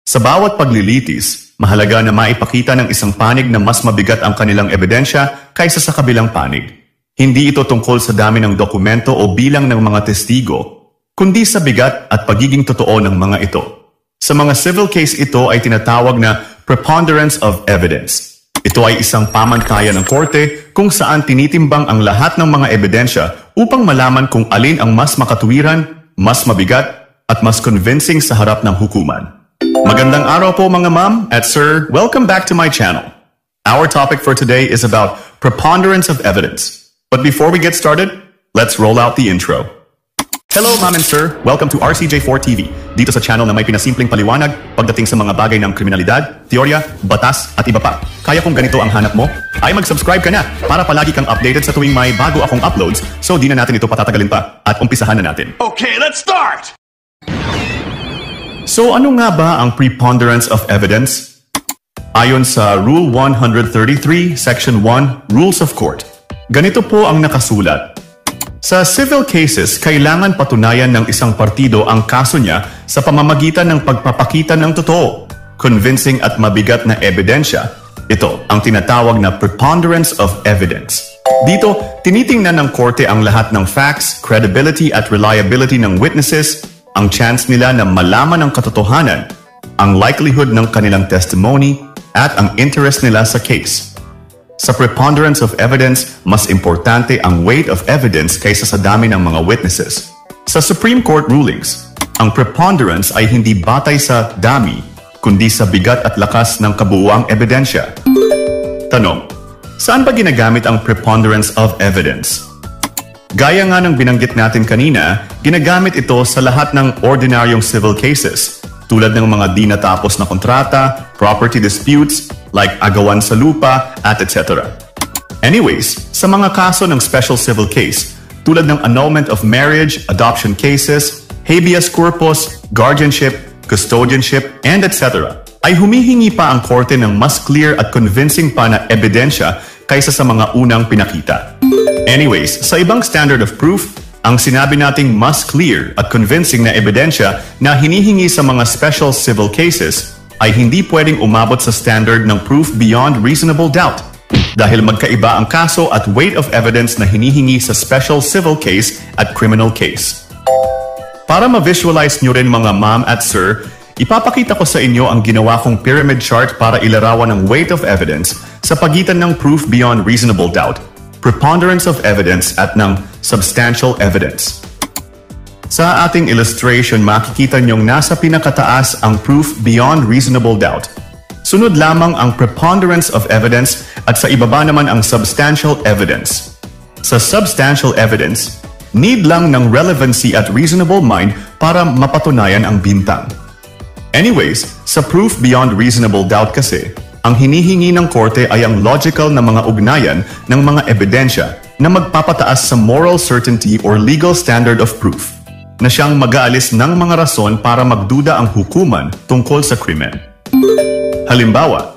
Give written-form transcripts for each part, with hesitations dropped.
Sa bawat paglilitis, mahalaga na maipakita ng isang panig na mas mabigat ang kanilang ebidensya kaysa sa kabilang panig. Hindi ito tungkol sa dami ng dokumento o bilang ng mga testigo, kundi sa bigat at pagiging totoo ng mga ito. Sa mga civil case ito ay tinatawag na preponderance of evidence. Ito ay isang pamantayan ng korte kung saan tinitimbang ang lahat ng mga ebidensya upang malaman kung alin ang mas makatuwiran, mas mabigat, at mas convincing sa harap ng hukuman. Magandang araw po mga ma'am at sir, welcome back to my channel. Our topic for today is about preponderance of evidence. But before we get started, let's roll out the intro. Hello ma'am and sir, welcome to RCJ4 TV. Dito sa channel na may pinasimpleng paliwanag pagdating sa mga bagay ng kriminalidad, teorya, batas at iba pa. Kaya kung ganito ang hanap mo, ay mag-subscribe ka na para palagi kang updated sa tuwing may bago akong uploads, so di na natin ito patatagalin pa at umpisahan na natin. Okay, let's start! So ano nga ba ang preponderance of evidence? Ayon sa Rule 133, Section 1, Rules of Court, ganito po ang nakasulat. Sa civil cases, kailangan patunayan ng isang partido ang kaso niya sa pamamagitan ng pagpapakita ng totoo, convincing at mabigat na ebidensya. Ito ang tinatawag na preponderance of evidence. Dito, tinitingnan ng korte ang lahat ng facts, credibility at reliability ng witnesses, ang chance nila na malaman ang katotohanan, ang likelihood ng kanilang testimony, at ang interest nila sa case. Sa preponderance of evidence, mas importante ang weight of evidence kaysa sa dami ng mga witnesses. Sa Supreme Court rulings, ang preponderance ay hindi batay sa dami, kundi sa bigat at lakas ng kabuuang ebidensya. Tanong, saan ba ginagamit ang preponderance of evidence? Gaya nga ng binanggit natin kanina, ginagamit ito sa lahat ng ordinaryong civil cases, tulad ng mga di natapos na kontrata, property disputes, like agawan sa lupa, at etc. Anyways, sa mga kaso ng special civil case, tulad ng annulment of marriage, adoption cases, habeas corpus, guardianship, custodianship, and etc., ay humihingi pa ang korte ng mas clear at convincing pa na ebidensya kaysa sa mga unang pinakita. Anyways, sa ibang standard of proof, ang sinabi nating mas clear at convincing na ebidensya na hinihingi sa mga special civil cases ay hindi pwedeng umabot sa standard ng proof beyond reasonable doubt dahil magkaiba ang kaso at weight of evidence na hinihingi sa special civil case at criminal case. Para ma-visualize nyo rin mga ma'am at sir, ipapakita ko sa inyo ang ginawa kong pyramid chart para ilarawan ang weight of evidence sa pagitan ng proof beyond reasonable doubt, preponderance of evidence at ng substantial evidence. Sa ating illustration, makikita nyong nasa pinakataas ang proof beyond reasonable doubt. Sunod lamang ang preponderance of evidence at sa ibaba naman ang substantial evidence. Sa substantial evidence, need lang ng relevancy at reasonable mind para mapatunayan ang bintang. Anyways, sa proof beyond reasonable doubt kasi, ang hinihingi ng korte ay ang logical na mga ugnayan ng mga ebidensya na magpapataas sa moral certainty or legal standard of proof, na siyang mag-aalis ng mga rason para magduda ang hukuman tungkol sa krimen. Halimbawa,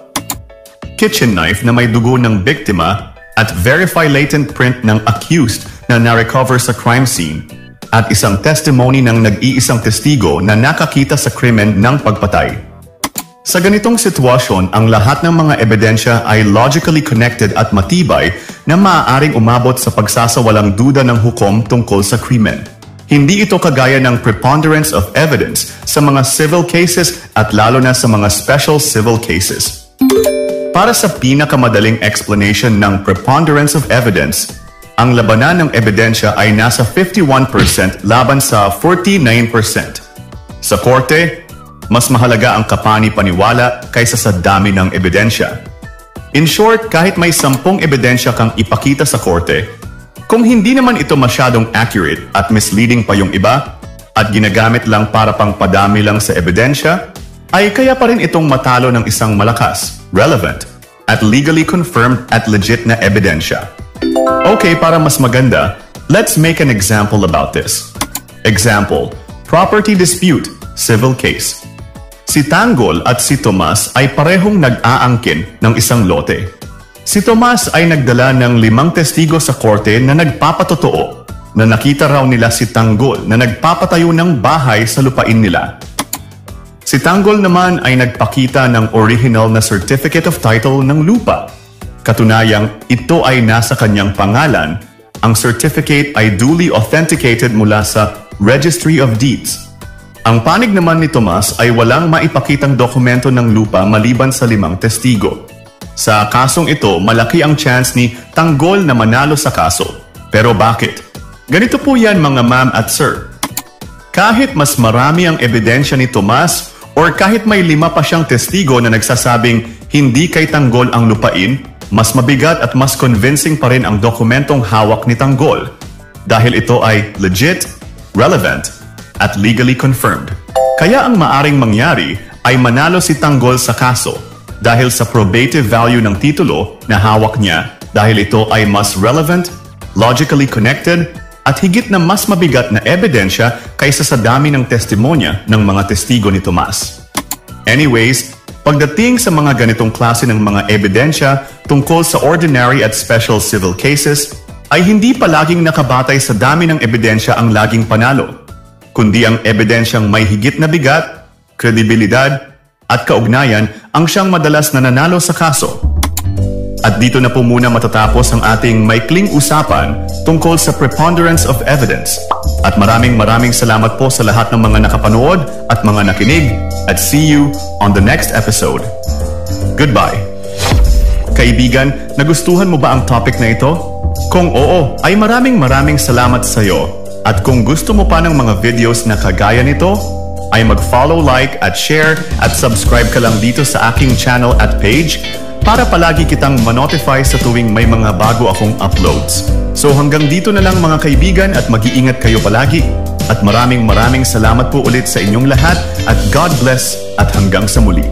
kitchen knife na may dugo ng biktima at verify latent print ng accused na na-recover sa crime scene at isang testimony ng nag-iisang testigo na nakakita sa krimen ng pagpatay. Sa ganitong sitwasyon, ang lahat ng mga ebidensya ay logically connected at matibay na maaaring umabot sa pagsasawalang duda ng hukom tungkol sa krimen. Hindi ito kagaya ng preponderance of evidence sa mga civil cases at lalo na sa mga special civil cases. Para sa pinakamadaling explanation ng preponderance of evidence, ang labanan ng ebidensya ay nasa 51% laban sa 49%. Sa korte, mas mahalaga ang kapani-paniwala kaysa sa dami ng ebidensya. In short, kahit may 10 ebidensya kang ipakita sa korte, kung hindi naman ito masyadong accurate at misleading pa yung iba, at ginagamit lang para pang padami lang sa ebidensya, ay kaya pa rin itong matalo ng isang malakas, relevant, at legally confirmed at legit na ebidensya. Okay, para mas maganda, let's make an example about this. Example, property dispute, civil case. Si Tanggol at si Tomas ay parehong nag-aangkin ng isang lote. Si Tomas ay nagdala ng 5 testigo sa korte na nagpapatotoo na nakita raw nila si Tanggol na nagpapatayo ng bahay sa lupain nila. Si Tanggol naman ay nagpakita ng original na Certificate of Title ng lupa. Katunayang ito ay nasa kanyang pangalan. Ang certificate ay duly authenticated mula sa Registry of Deeds. Ang panig naman ni Tomas ay walang maipakitang dokumento ng lupa maliban sa 5 testigo. Sa kasong ito, malaki ang chance ni Tanggol na manalo sa kaso. Pero bakit? Ganito po yan mga ma'am at sir. Kahit mas marami ang ebidensya ni Tomas or kahit may 5 pa siyang testigo na nagsasabing hindi kay Tanggol ang lupain, mas mabigat at mas convincing pa rin ang dokumentong hawak ni Tanggol dahil ito ay legit, relevant, at legally confirmed. Kaya ang maaring mangyari ay manalo si Tanggol sa kaso dahil sa probative value ng titulo na hawak niya dahil ito ay mas relevant, logically connected, at higit na mas mabigat na ebidensya kaysa sa dami ng testimonya ng mga testigo ni Tomas. Anyways, pagdating sa mga ganitong klase ng mga ebidensya tungkol sa ordinary at special civil cases, ay hindi palaging nakabatay sa dami ng ebidensya ang laging panalo, kundi ang ebidensyang may higit na bigat, kredibilidad, at kaugnayan ang siyang madalas na nanalo sa kaso. At dito na po muna matatapos ang ating maikling usapan tungkol sa preponderance of evidence. At maraming salamat po sa lahat ng mga nakapanood at mga nakinig, at see you on the next episode. Goodbye. Kaibigan, nagustuhan mo ba ang topic na ito? Kung oo, ay maraming salamat sa iyo. At kung gusto mo pa ng mga videos na kagaya nito, ay mag-follow, like, at share at subscribe ka lang dito sa aking channel at page para palagi kitang ma-notify sa tuwing may mga bago akong uploads. So hanggang dito na lang mga kaibigan at mag-iingat kayo palagi. At maraming salamat po ulit sa inyong lahat at God bless at hanggang sa muli.